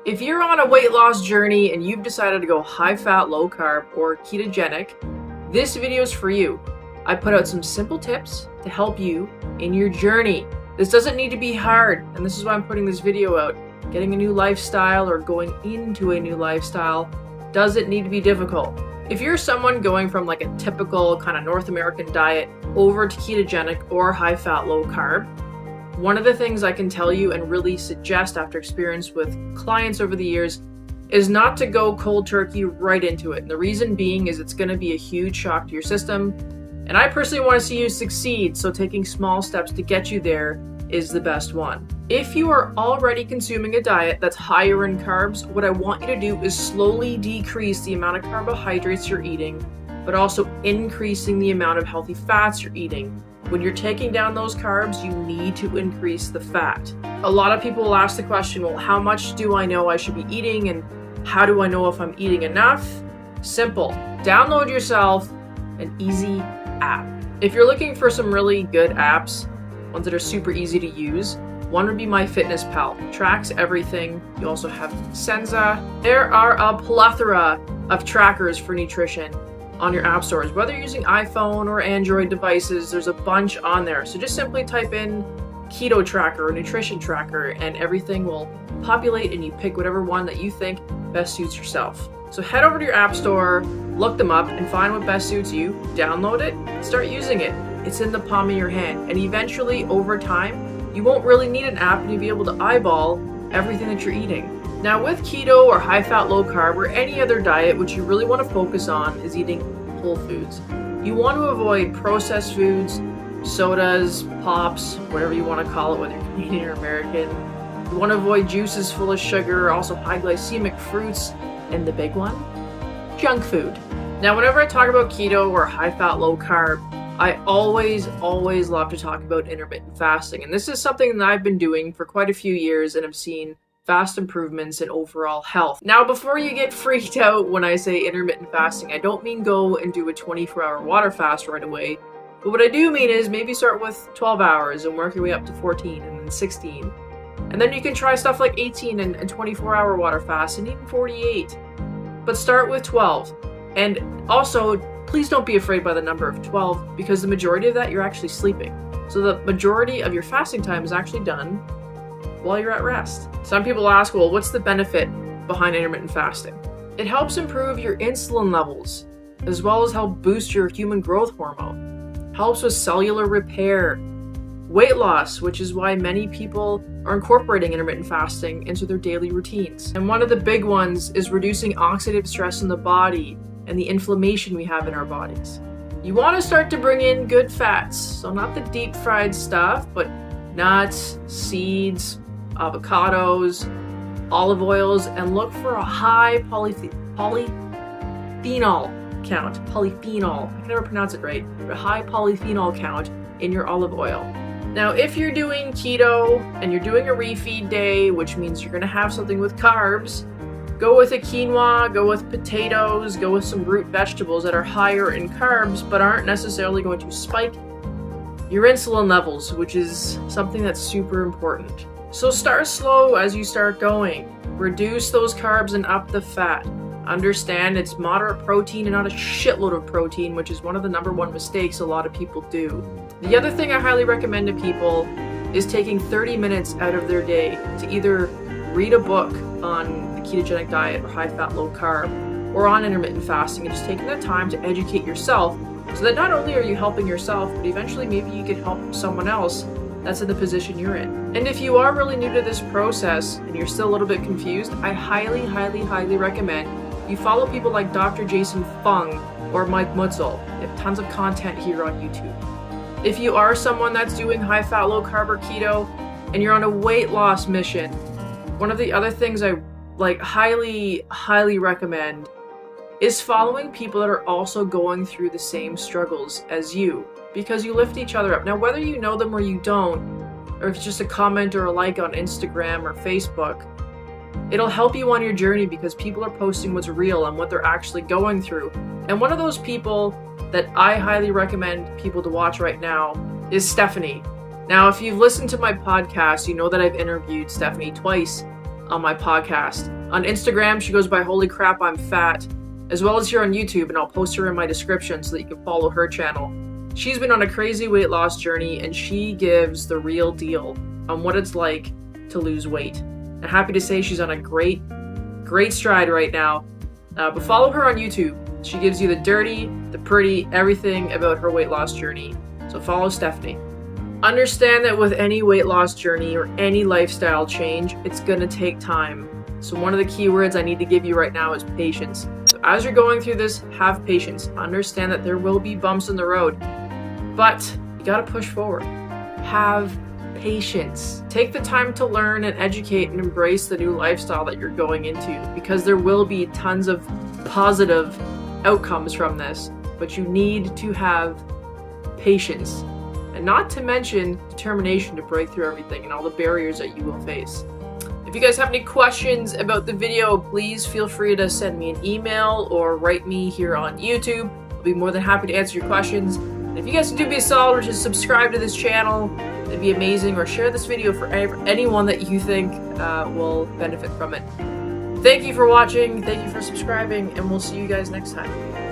If you're on a weight loss journey and you've decided to go high fat, low carb, or ketogenic, this video is for you. I put out some simple tips to help you in your journey. This doesn't need to be hard, and this is why I'm putting this video out. Getting a new lifestyle or going into a new lifestyle doesn't need to be difficult. If you're someone going from like a typical kind of North American diet over to ketogenic or high fat, low carb, one of the things I can tell you and really suggest after experience with clients over the years is not to go cold turkey right into it. And the reason being is it's going to be a huge shock to your system. And I personally want to see you succeed, so taking small steps to get you there is the best one. If you are already consuming a diet that's higher in carbs, what I want you to do is slowly decrease the amount of carbohydrates you're eating, but also increasing the amount of healthy fats you're eating. When you're taking down those carbs, you need to increase the fat. A lot of people will ask the question, well, how much do I know I should be eating, and how do I know if I'm eating enough? Simple. Download yourself an easy app. If you're looking for some really good apps, ones that are super easy to use, one would be MyFitnessPal. It tracks everything. You also have Senza. There are a plethora of trackers for nutrition on your app stores. Whether you're using iPhone or Android devices, there's a bunch on there. So just simply type in keto tracker or nutrition tracker and everything will populate and you pick whatever one that you think best suits yourself. So head over to your app store, look them up and find what best suits you, download it, and start using it. It's in the palm of your hand. And eventually, over time, you won't really need an app and you'll be able to eyeball everything that you're eating. Now with keto or high fat, low carb or any other diet, what you really want to focus on is eating whole foods. You want to avoid processed foods, sodas, pops, whatever you want to call it, whether you're Canadian or American. You want to avoid juices full of sugar, also high glycemic fruits, and the big one, junk food. Now, whenever I talk about keto or high fat, low carb, I always love to talk about intermittent fasting. And this is something that I've been doing for quite a few years and have seen fast improvements in overall health. Now, before you get freaked out when I say intermittent fasting, I don't mean go and do a 24-hour water fast right away. But what I do mean is maybe start with 12 hours and work your way up to 14 and then 16. And then you can try stuff like 18 and 24-hour water fast and even 48. But start with 12. And also, please don't be afraid by the number of 12 because the majority of that you're actually sleeping. So the majority of your fasting time is actually done while you're at rest. Some people ask, well, what's the benefit behind intermittent fasting? It helps improve your insulin levels, as well as help boost your human growth hormone. Helps with cellular repair, weight loss, which is why many people are incorporating intermittent fasting into their daily routines. And one of the big ones is reducing oxidative stress in the body and the inflammation we have in our bodies. You want to start to bring in good fats, so not the deep fried stuff, but nuts, seeds, avocados, olive oils, and look for a high polyphenol count. Polyphenol, I can never pronounce it right, but a high polyphenol count in your olive oil. Now, if you're doing keto and you're doing a refeed day, which means you're going to have something with carbs, go with a quinoa, go with potatoes, go with some root vegetables that are higher in carbs but aren't necessarily going to spike your insulin levels, which is something that's super important. So start slow as you start going. Reduce those carbs and up the fat. Understand it's moderate protein and not a shitload of protein, which is one of the number one mistakes a lot of people do. The other thing I highly recommend to people is taking 30 minutes out of their day to either read a book on the ketogenic diet or high fat, low carb, or on intermittent fasting, and just taking that time to educate yourself so that not only are you helping yourself, but eventually maybe you could help someone else that's in the position you're in. And if you are really new to this process and you're still a little bit confused, I highly recommend you follow people like Dr. Jason Fung or Mike Mutzel. They have tons of content here on YouTube. If you are someone that's doing high fat, low carb or keto and you're on a weight loss mission, one of the other things I highly recommend is following people that are also going through the same struggles as you, because you lift each other up. Now, whether you know them or you don't, or if it's just a comment or a like on Instagram or Facebook, it'll help you on your journey because people are posting what's real and what they're actually going through. And one of those people that I highly recommend people to watch right now is Stephanie. Now, if you've listened to my podcast, you know that I've interviewed Stephanie twice on my podcast. On Instagram, she goes by HolyCrapImFat, as well as here on YouTube, and I'll post her in my description so that you can follow her channel. She's been on a crazy weight loss journey, and she gives the real deal on what it's like to lose weight. I'm happy to say she's on a great stride right now. But follow her on YouTube. She gives you the dirty, the pretty, everything about her weight loss journey. So follow Stephanie. Understand that with any weight loss journey or any lifestyle change, it's gonna take time. So one of the key words I need to give you right now is patience. So as you're going through this, have patience. Understand that there will be bumps in the road, but you gotta push forward. Have patience. Take the time to learn and educate and embrace the new lifestyle that you're going into, because there will be tons of positive outcomes from this, but you need to have patience, and not to mention determination to break through everything and all the barriers that you will face. If you guys have any questions about the video, please feel free to send me an email or write me here on YouTube. I'll be more than happy to answer your questions. And if you guys can do me a solid, which is subscribe to this channel, it'd be amazing, or share this video for anyone that you think will benefit from it. Thank you for watching, thank you for subscribing, and we'll see you guys next time.